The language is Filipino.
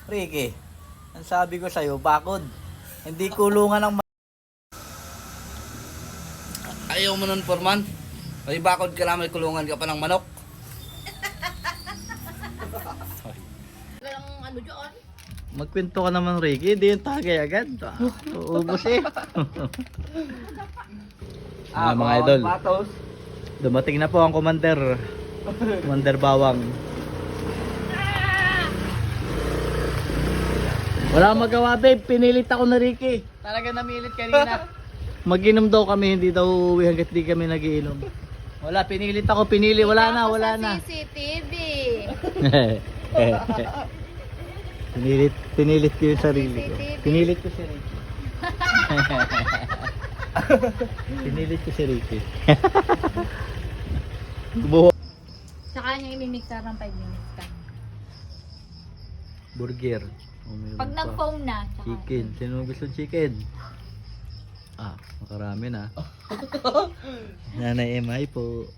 Ricky, ang sabi ko sa'yo, bakod. Hindi kulungan ng ayaw mo nun, Forman. May bakod ka lang, may kulungan ka pa ng manok. Walang ano dyan. Magkwento ka naman, Ricky. Hindi yung tagay agad. Uubos eh. Mga idol. Patos. Dumating na po ang commander. Commander Bawang. Wala akong magawa, babe. Pinilit ako na Ricky. Talaga namilit kanina. Mag-inom daw kami, hindi daw uuwi hanggat di kami nagiinom. Wala, pinilit ako, pinili. Wala na, wala na. CCTV. Pinilit ko yung sarili ko. Pinilit ko si Ricky. Pinilit ko si Ricky. Sa kanya imimixer ng 5 minutes ka. Burger. Oh, meron Pag pa. nag-foam na, tsaka. Chicken. Sino gusto chicken? Ah, makarami na. Nanay MI po.